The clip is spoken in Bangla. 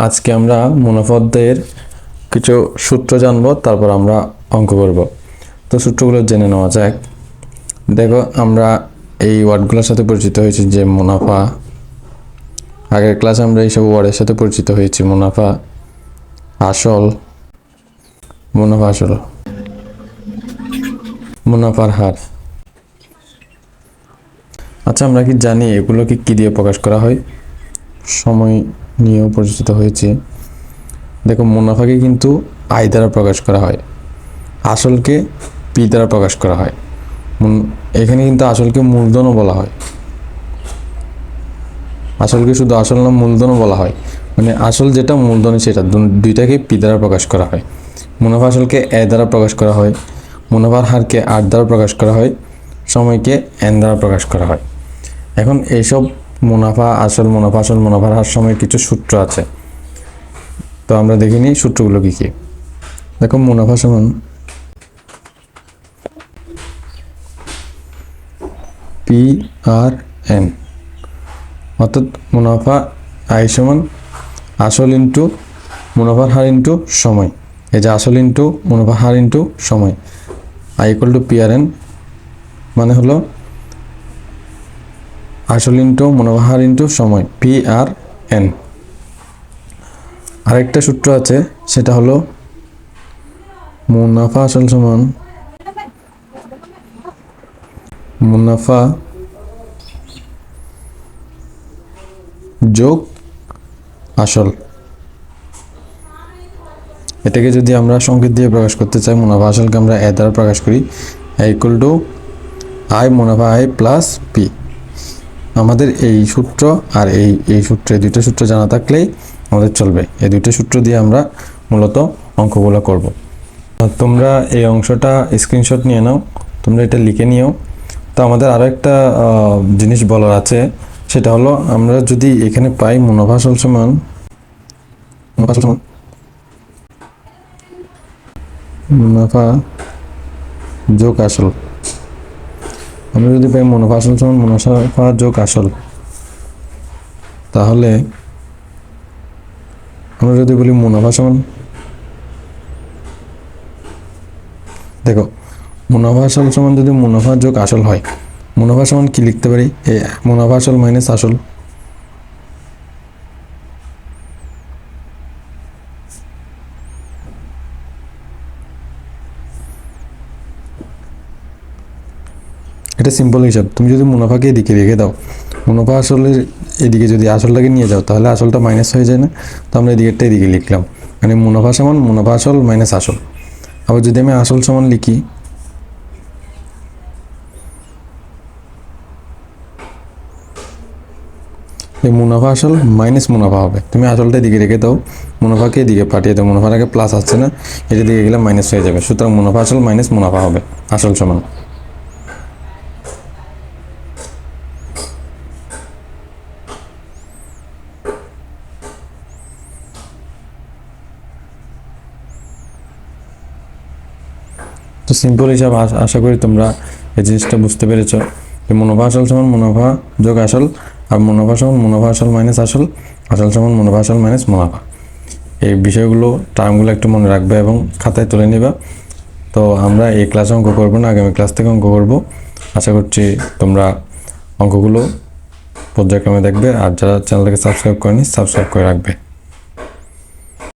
আজকে আমরা মুনাফা অধ্যায়ের কিছু সূত্র জানব, তারপর আমরা অঙ্ক করব। তো সূত্রগুলো জেনে নেওয়া যাক। দেখো, আমরা এই ওয়ার্ডগুলোর সাথে পরিচিত হয়েছি, যে মুনাফা। আগের ক্লাসে আমরা এইসব ওয়ার্ডের সাথে পরিচিত হয়েছি। মুনাফা, আসল, মুনাফা আসল, মুনাফার হার। আচ্ছা, আমরা কি জানি এগুলোকে কি দিয়ে প্রকাশ করা হয়? সময় নিয়েও পরিচিত হয়েছি। দেখো, মুনাফাকে কিন্তু আয় দ্বারা প্রকাশ করা হয়, আসলকে পি দ্বারা প্রকাশ করা হয়। এখানে কিন্তু আসলকে মূলধনও বলা হয়, আসলকে শুধু আসল না মূলধনও বলা হয়। মানে আসল যেটা, মূলধন সেটা, দুইটাকে পি দ্বারা প্রকাশ করা হয়। মুনাফা আসলকে এ দ্বারা প্রকাশ করা হয়, মুনাফার হারকে আর দ্বারা প্রকাশ করা হয়, সময়কে এন দ্বারা প্রকাশ করা হয়। এখন এইসব মুনাফা আসল, মুনাফার হার, সময়ের কিছু সূত্র আছে। তো আমরা দেখে নিই সূত্রগুলো কি কি। দেখো, মুনাফা সমান পি আর এন, অর্থাৎ মুনাফা আয় সমান আসল ইন্টু মুনাফার হার ইন্টু সময়। এই যে আসল ইন্টু মুনাফার হার ইন্টু সময়, I equal to P R N, মানে হলো আসল ইন্টু মুনাফার হার ইন্টু সময়, পি আর এন। আরেকটা সূত্র আছে, সেটা হলো মুনাফা আসল সমান মুনাফা যোগ আসল। এটাকে যদি আমরা সংকেত দিয়ে প্রকাশ করতে চাই, মুনাফা আসলকে আমরা এ দ্বারা প্রকাশ করি, এ ইকুয়াল টু আই মুনাফা আই প্লাস পি। আমাদের এই সূত্র আর এই সূত্রে, দুইটা সূত্র জানা থাকলেই আমাদের চলবে। এই দুইটা সূত্র দিয়ে আমরা মূলত অঙ্কগুলো করব। তোমরা এই অংশটা স্ক্রিনশট নিয়ে নাও, তোমরা এটা লিখে নিও। তো আমাদের আরও একটা জিনিস বলার আছে, সেটা হলো আমরা যদি এখানে পাই মুনাফা আসল সমান মুনাফা যোগ আসল, আমরা যদি পাই মুনাফা আসল সমান মুনাফা যোগ আসল, তাহলে আমরা যদি বলি মুনাফা সমান, দেখো, মুনাফা আসল সমান যদি মুনাফা যোগ আসল হয়, মুনাফা সমান কি লিখতে পারি? এই মুনাফা আসল মাইনাস আসল। এটা সিম্পল হিসাব। তুমি যদি মুনাফাকে এদিকে রেখে দাও, মুনাফা আসলের এদিকে যদি আসলটাকে নিয়ে যাও, তাহলে আসলটা মাইনাস হয়ে যায় না? তো আমরা এদিকেরটা এদিকে লিখলাম, মানে মুনাফা সমান মুনাফা আসল মাইনাস আসল। আবার যদি আমি আসল সমান লিখি, এই মুনাফা আসল মাইনাস মুনাফা হবে। তুমি আসলটা এদিকে রেখে দাও, মুনাফাকে এদিকে পাঠিয়ে দাও, মুনাফার আগে প্লাস আসছে না, এটা দিকে গেলে মাইনাস হয়ে যাবে। সুতরাং মুনাফা আসল মাইনাস মুনাফা হবে আসল সমান। তো সিম্পল হিসাব, আশা করি তোমরা এই জিনিসটা বুঝতে পেরেছ। মুনাফা আসল সমান মুনাফা যোগ আসল, আর মুনাফা সমান মুনাফা আসল মাইনাস আসল, আসল সমান মুনাফা আসল মাইনাস মুনাফা। এই বিষয়গুলো, টার্মগুলো একটু মনে রাখবে এবং খাতায় তুলে নিবা। তো আমরা এই ক্লাসে অঙ্ক করবো না, আগামী ক্লাস থেকে অঙ্ক করব। আশা করছি তোমরা অঙ্কগুলো পর্যায়ক্রমে দেখবে, আর যারা চ্যানেলটাকে সাবস্ক্রাইব করেনি সাবস্ক্রাইব করে রাখবে।